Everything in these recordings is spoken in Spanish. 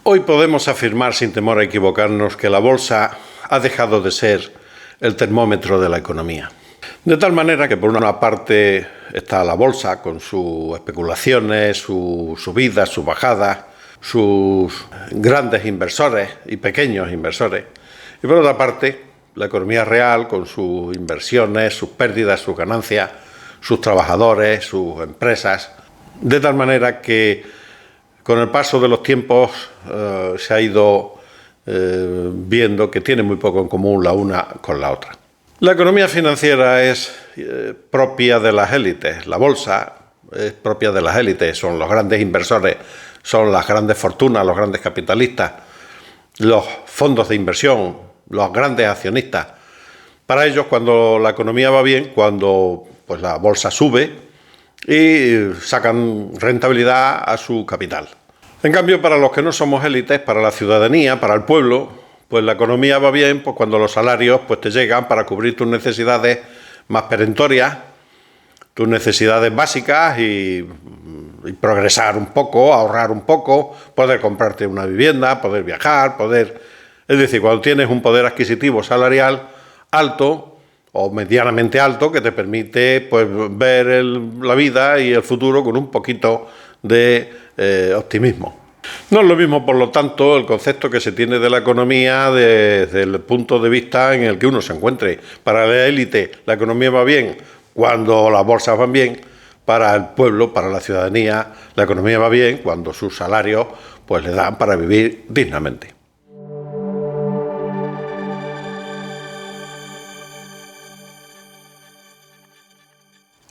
Hoy podemos afirmar sin temor a equivocarnos que la bolsa ha dejado de ser el termómetro de la economía. De tal manera que por una parte está la bolsa con sus especulaciones, sus subidas, sus bajadas, sus grandes inversores y pequeños inversores. Y por otra parte la economía real con sus inversiones, sus pérdidas, sus ganancias, sus trabajadores, sus empresas. De tal manera que con el paso de los tiempos se ha ido viendo que tiene muy poco en común la una con la otra. La economía financiera es propia de las élites, la bolsa es propia de las élites, son los grandes inversores, son las grandes fortunas, los grandes capitalistas, los fondos de inversión, los grandes accionistas. Para ellos, cuando la economía va bien, cuando pues, la bolsa sube, y sacan rentabilidad a su capital. En cambio, para los que no somos élites, para la ciudadanía, para el pueblo, pues la economía va bien pues cuando los salarios pues te llegan para cubrir tus necesidades más perentorias, tus necesidades básicas y progresar un poco, ahorrar un poco, poder comprarte una vivienda, poder viajar, Es decir, cuando tienes un poder adquisitivo salarial alto o medianamente alto que te permite pues, ver la vida y el futuro con un poquito de optimismo. No es lo mismo, por lo tanto, el concepto que se tiene de la economía desde el punto de vista en el que uno se encuentre. Para la élite la economía va bien cuando las bolsas van bien, para el pueblo, para la ciudadanía, la economía va bien cuando sus salarios pues, le dan para vivir dignamente.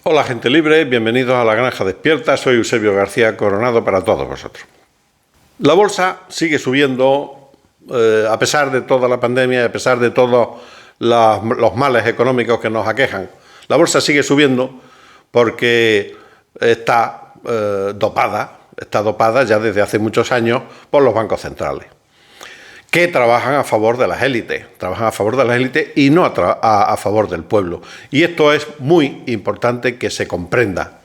Hola gente libre, bienvenidos a La Granja Despierta, soy Eusebio García Coronado para todos vosotros. La bolsa sigue subiendo a pesar de toda la pandemia y a pesar de todos los males económicos que nos aquejan. La bolsa sigue subiendo porque está dopada ya desde hace muchos años por los bancos centrales, que trabajan a favor de las élites, y no a favor del pueblo. Y esto es muy importante que se comprenda.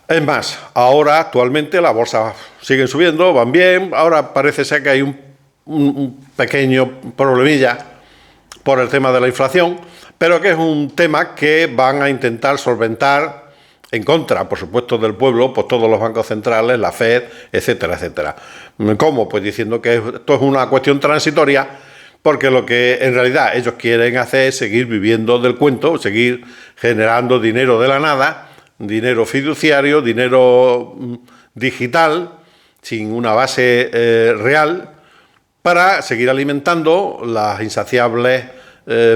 Es más, ahora actualmente las bolsas siguen subiendo, van bien, ahora parece ser que hay un pequeño problemilla por el tema de la inflación, pero que es un tema que van a intentar solventar en contra, por supuesto, del pueblo, pues todos los bancos centrales, la FED, etcétera, etcétera. ¿Cómo? Pues diciendo que esto es una cuestión transitoria, porque lo que en realidad ellos quieren hacer es seguir viviendo del cuento, seguir generando dinero de la nada, dinero fiduciario, dinero digital, sin una base real, para seguir alimentando las insaciables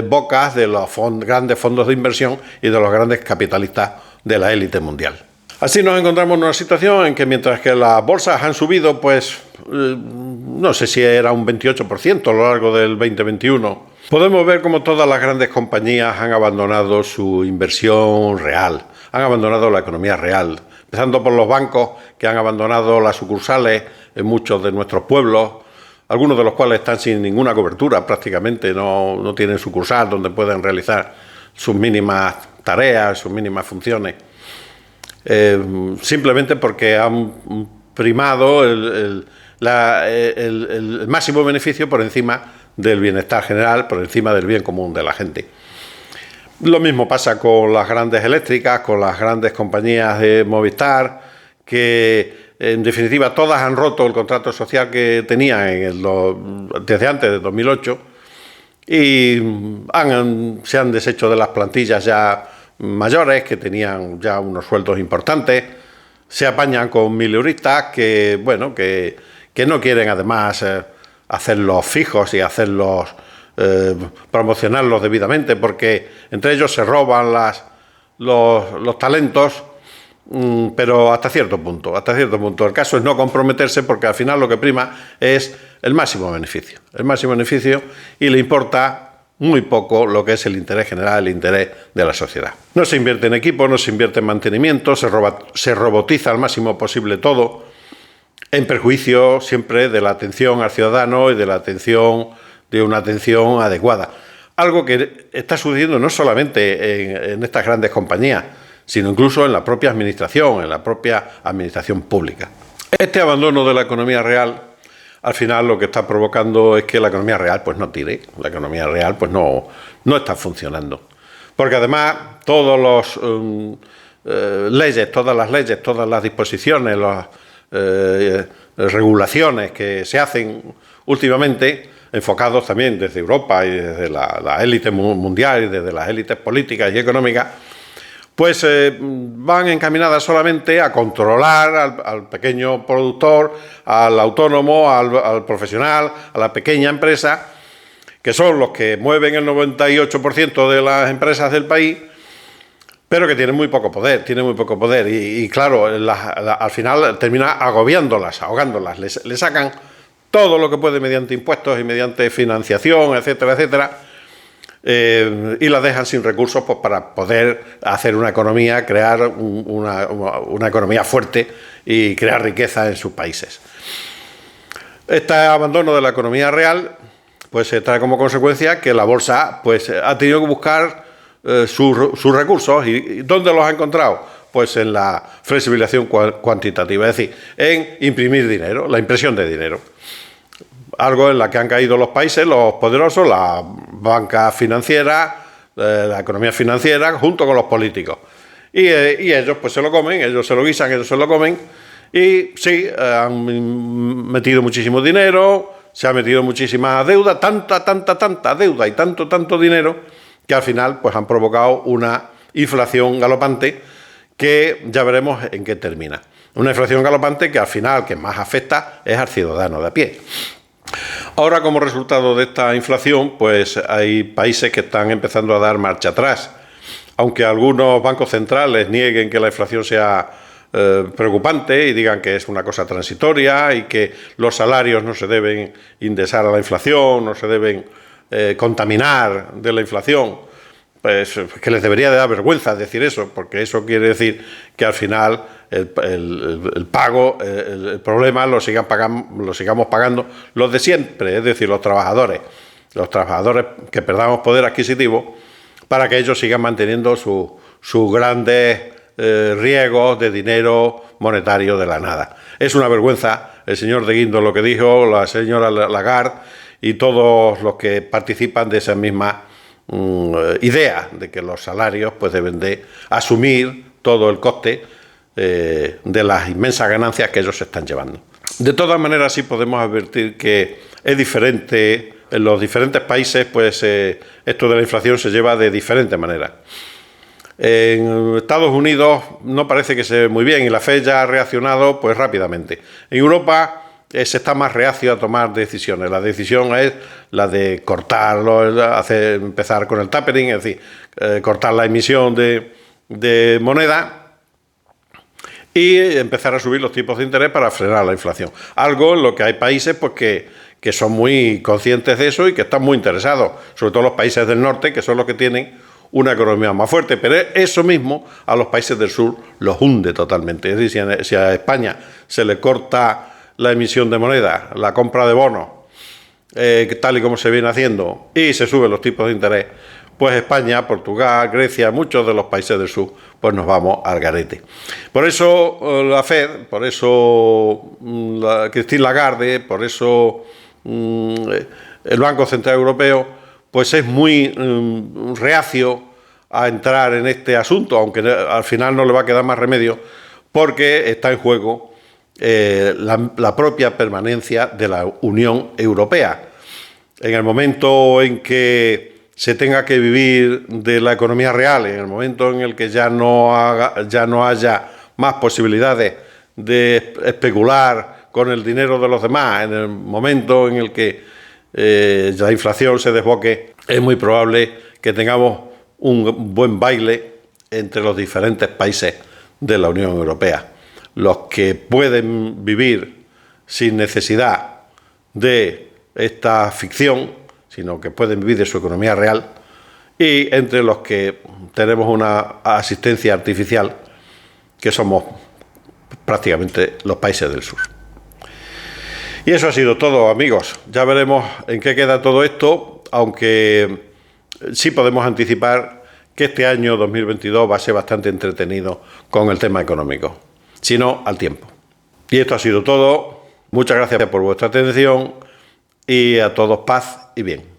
bocas de los grandes fondos de inversión y de los grandes capitalistas de la élite mundial. Así nos encontramos en una situación en que mientras que las bolsas han subido, pues no sé si era un 28% a lo largo del 2021, podemos ver como todas las grandes compañías han abandonado su inversión real, han abandonado la economía real, empezando por los bancos que han abandonado las sucursales en muchos de nuestros pueblos, algunos de los cuales están sin ninguna cobertura prácticamente, no tienen sucursal donde puedan realizar sus mínimas tareas, sus mínimas funciones, simplemente porque han primado el máximo beneficio por encima del bienestar general, por encima del bien común de la gente. Lo mismo pasa con las grandes eléctricas, con las grandes compañías de Movistar, que en definitiva todas han roto el contrato social que tenían desde antes de 2008 y se han deshecho de las plantillas ya mayores que tenían ya unos sueldos importantes, se apañan con mileuristas que no quieren además hacerlos fijos y hacerlos promocionarlos debidamente, porque entre ellos se roban los talentos, pero hasta cierto punto. El caso es no comprometerse, porque al final lo que prima es el máximo beneficio y le importa muy poco lo que es el interés general, el interés de la sociedad. No se invierte en equipo, no se invierte en mantenimiento, se robotiza al máximo posible todo, en perjuicio siempre de la atención al ciudadano y de una atención adecuada. Algo que está sucediendo no solamente en estas grandes compañías, sino incluso en la propia administración pública. Este abandono de la economía real al final lo que está provocando es que la economía real pues no tire, la economía real pues no está funcionando. Porque además todas las leyes, todas las disposiciones, las regulaciones que se hacen últimamente, enfocados también desde Europa y desde la élite mundial y desde las élites políticas y económicas, pues van encaminadas solamente a controlar al pequeño productor, al autónomo, al profesional, a la pequeña empresa, que son los que mueven el 98% de las empresas del país, pero que tienen muy poco poder, y claro, al final termina agobiándolas, ahogándolas, le sacan todo lo que puede mediante impuestos y mediante financiación, etcétera, etcétera, y las dejan sin recursos pues, para poder hacer una economía, crear una economía fuerte y crear riqueza en sus países. Este abandono de la economía real pues trae como consecuencia que la bolsa pues ha tenido que buscar sus recursos. ¿Y dónde los ha encontrado? Pues en la flexibilización cuantitativa, es decir, en imprimir dinero, la impresión de dinero. Algo en la que han caído los países, los poderosos, la banca financiera, la economía financiera, junto con los políticos. Y ellos pues se lo comen, ellos se lo guisan, ellos se lo comen. Y sí, han metido muchísimo dinero, se ha metido muchísima deuda, tanta deuda y tanto dinero, que al final pues han provocado una inflación galopante que ya veremos en qué termina. Una inflación galopante que al final que más afecta es al ciudadano de a pie. Ahora, como resultado de esta inflación, pues hay países que están empezando a dar marcha atrás. Aunque algunos bancos centrales nieguen que la inflación sea preocupante y digan que es una cosa transitoria y que los salarios no se deben indexar a la inflación, no se deben contaminar de la inflación, pues que les debería de dar vergüenza decir eso, porque eso quiere decir que al final el pago, el problema lo sigamos pagando los de siempre, es decir, los trabajadores que perdamos poder adquisitivo para que ellos sigan manteniendo sus grandes riegos de dinero monetario de la nada. Es una vergüenza el señor de Guindos lo que dijo, la señora Lagarde y todos los que participan de esa misma idea de que los salarios pues deben de asumir todo el coste de las inmensas ganancias que ellos se están llevando. De todas maneras, sí podemos advertir que es diferente en los diferentes países, pues esto de la inflación se lleva de diferente manera. En Estados Unidos no parece que se ve muy bien y la Fed ya ha reaccionado pues rápidamente. En Europa se está más reacio a tomar decisiones. La decisión es la de cortarlo, empezar con el tapering, es decir, cortar la emisión de moneda y empezar a subir los tipos de interés para frenar la inflación. Algo en lo que hay países pues, que son muy conscientes de eso y que están muy interesados, sobre todo los países del norte, que son los que tienen una economía más fuerte, pero eso mismo a los países del sur los hunde totalmente. Es decir, si a España se le corta la emisión de moneda, la compra de bonos, tal y como se viene haciendo, y se suben los tipos de interés, pues España, Portugal, Grecia, muchos de los países del sur, pues nos vamos al garete. Por eso la Fed, por eso Christine Lagarde, por eso el Banco Central Europeo, pues es muy reacio a entrar en este asunto, aunque al final no le va a quedar más remedio, porque está en juego la propia permanencia de la Unión Europea. En el momento en que se tenga que vivir de la economía real, en el momento en el que ya no haya más posibilidades de especular con el dinero de los demás, en el momento en el que la inflación se desboque, es muy probable que tengamos un buen baile entre los diferentes países de la Unión Europea. Los que pueden vivir sin necesidad de esta ficción, sino que pueden vivir de su economía real, y entre los que tenemos una asistencia artificial, que somos prácticamente los países del sur. Y eso ha sido todo, amigos. Ya veremos en qué queda todo esto, aunque sí podemos anticipar que este año 2022 va a ser bastante entretenido con el tema económico, si no al tiempo. Y esto ha sido todo. Muchas gracias por vuestra atención y a todos paz y bien.